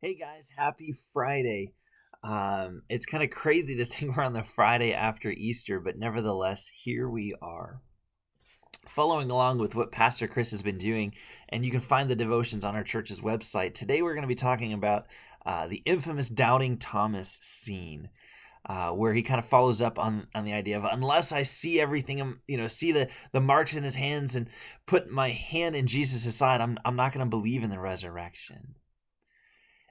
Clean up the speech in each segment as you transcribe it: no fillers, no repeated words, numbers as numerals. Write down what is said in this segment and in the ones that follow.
Hey guys, happy Friday. It's kind of crazy to think we're on the Friday after Easter, but nevertheless, here we are. Following along with what Pastor Chris has been doing, and you can find the devotions on our church's website. Today we're going to be talking about the infamous Doubting Thomas scene. Where he kind of follows up on the idea of unless I see everything, see the marks in his hands and put my hand in Jesus' side, I'm not going to believe in the resurrection.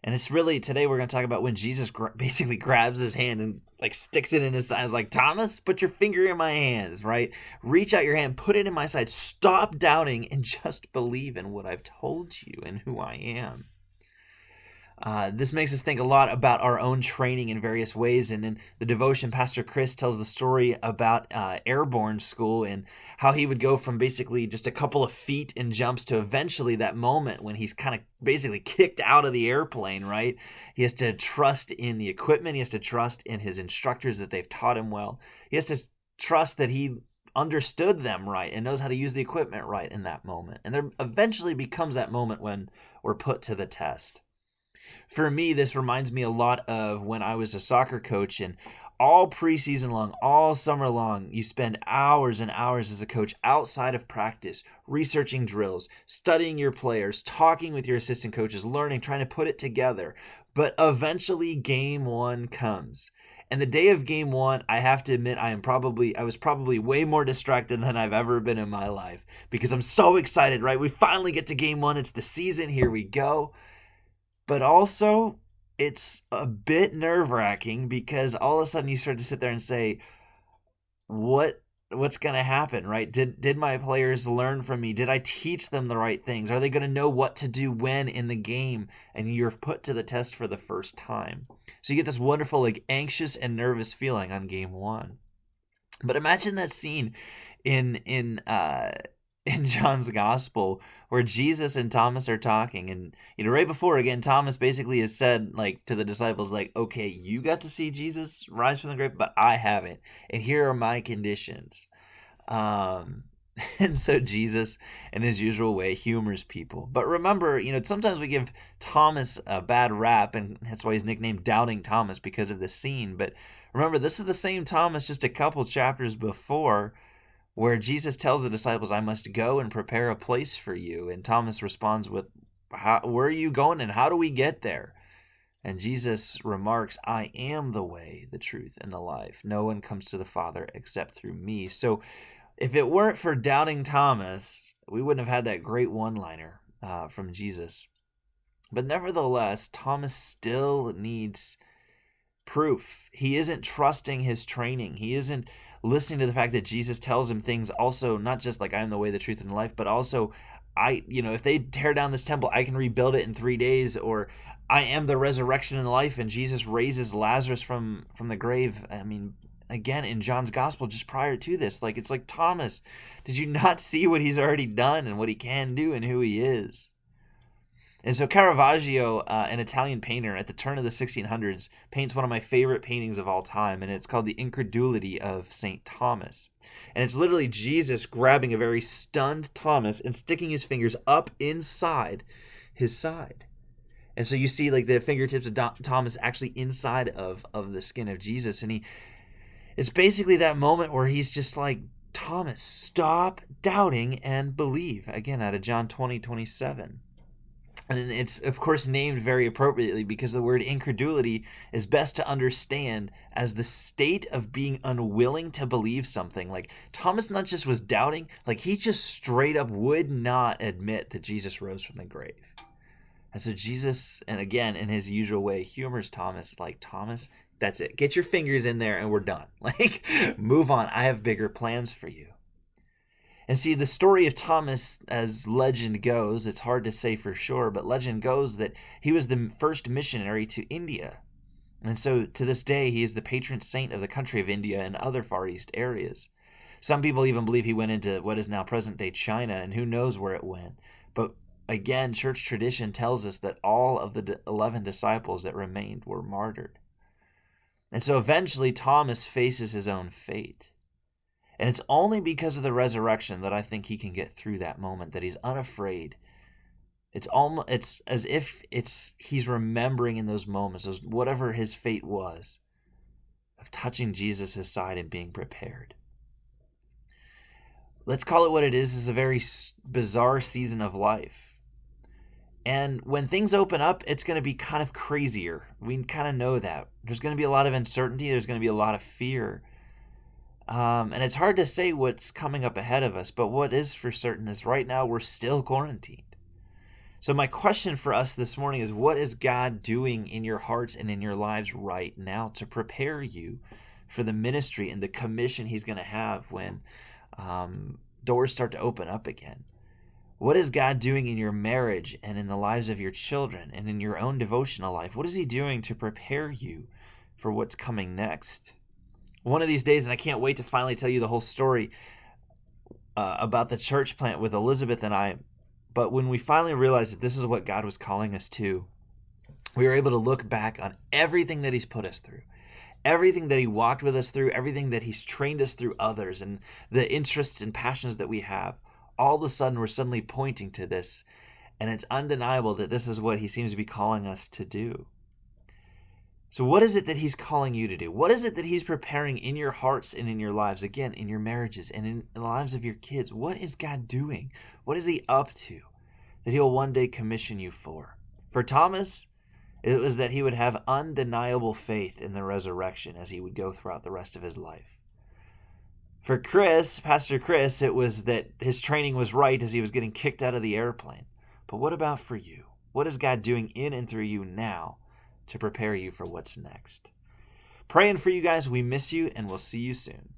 And it's really today we're going to talk about when Jesus basically grabs his hand and like sticks it in his side. It's like, Thomas, put your finger in my hands, right? Reach out your hand, put it in my side. Stop doubting and just believe in what I've told you and who I am. This makes us think a lot about our own training in various ways. And in the devotion, Pastor Chris tells the story about airborne school and how he would go from basically just a couple of feet in jumps to eventually that moment when he's kind of basically kicked out of the airplane, right? He has to trust in the equipment. He has to trust in his instructors that they've taught him well. He has to trust that he understood them right and knows how to use the equipment right in that moment. And there eventually becomes that moment when we're put to the test. For me, this reminds me a lot of when I was a soccer coach, and all preseason long, all summer long, you spend hours and hours as a coach outside of practice, researching drills, studying your players, talking with your assistant coaches, learning, trying to put it together. But eventually game one comes. And the day of game one, I have to admit, I was probably way more distracted than I've ever been in my life because I'm so excited, right? We finally get to game one. It's the season. Here we go. But also, it's a bit nerve-wracking because all of a sudden you start to sit there and say, what's going to happen, right? Did my players learn from me? Did I teach them the right things? Are they going to know what to do when in the game? And you're put to the test for the first time. So you get this wonderful, like, anxious and nervous feeling on game one. But imagine that scene in in John's gospel where Jesus and Thomas are talking, and right before, again, Thomas basically has said, like, to the disciples, like, okay, you got to see Jesus rise from the grave, but I haven't, and here are my conditions. um and so Jesus, in his usual way, humors people. But remember, sometimes we give Thomas a bad rap, and that's why he's nicknamed Doubting Thomas, because of this scene. But remember, this is the same Thomas just a couple chapters before, where Jesus tells the disciples, I must go and prepare a place for you. And Thomas responds with, where are you going and how do we get there? And Jesus remarks, I am the way, the truth, and the life. No one comes to the Father except through me. So if it weren't for Doubting Thomas, we wouldn't have had that great one-liner from Jesus. But nevertheless, Thomas still needs proof. He isn't trusting his training. He isn't listening to the fact that Jesus tells him things also, not just like I am the way, the truth, and the life, but also if they tear down this temple, I can rebuild it in 3 days, or I am the resurrection and life, and Jesus raises Lazarus from the grave. I mean, again, in John's gospel, just prior to this, like, it's like, Thomas, did you not see what he's already done and what he can do and who he is? And so Caravaggio, an Italian painter at the turn of the 1600s, paints one of my favorite paintings of all time, and it's called The Incredulity of St. Thomas. And it's literally Jesus grabbing a very stunned Thomas and sticking his fingers up inside his side. And so you see, like, the fingertips of Thomas actually inside of the skin of Jesus. And it's basically that moment where he's just like, Thomas, stop doubting and believe. Again, out of John 20:27. And it's, of course, named very appropriately because the word incredulity is best to understand as the state of being unwilling to believe something. Like, Thomas not just was doubting, like, he just straight up would not admit that Jesus rose from the grave. And so Jesus, and again, in his usual way, humors Thomas, like, Thomas, that's it. Get your fingers in there and we're done. Like, move on. I have bigger plans for you. And see, the story of Thomas, as legend goes, it's hard to say for sure, but legend goes that he was the first missionary to India. And so to this day, he is the patron saint of the country of India and other Far East areas. Some people even believe he went into what is now present-day China, and who knows where it went. But again, church tradition tells us that all of the 11 disciples that remained were martyred. And so eventually Thomas faces his own fate. And it's only because of the resurrection that I think he can get through that moment, that he's unafraid It's as if he's remembering in those moments, whatever his fate was, of touching Jesus' side and being prepared. Let's call it what it is a very bizarre season of life. And when things open up, it's going to be kind of crazier. We kind of know that. There's going to be a lot of uncertainty. There's going to be a lot of fear. And it's hard to say what's coming up ahead of us, but what is for certain is right now we're still quarantined. So my question for us this morning is, what is God doing in your hearts and in your lives right now to prepare you for the ministry and the commission he's going to have when doors start to open up again? What is God doing in your marriage and in the lives of your children and in your own devotional life? What is he doing to prepare you for what's coming next? One of these days, and I can't wait to finally tell you the whole story about the church plant with Elizabeth and I, but when we finally realized that this is what God was calling us to, we were able to look back on everything that he's put us through, everything that he walked with us through, everything that he's trained us through others, and the interests and passions that we have. All of a sudden, we're suddenly pointing to this, and it's undeniable that this is what he seems to be calling us to do. So what is it that he's calling you to do? What is it that he's preparing in your hearts and in your lives, again, in your marriages and in the lives of your kids? What is God doing? What is he up to that he'll one day commission you for? For Thomas, it was that he would have undeniable faith in the resurrection as he would go throughout the rest of his life. For Chris, Pastor Chris, it was that his training was right as he was getting kicked out of the airplane. But what about for you? What is God doing in and through you now to prepare you for what's next? Praying for you guys. We miss you, and we'll see you soon.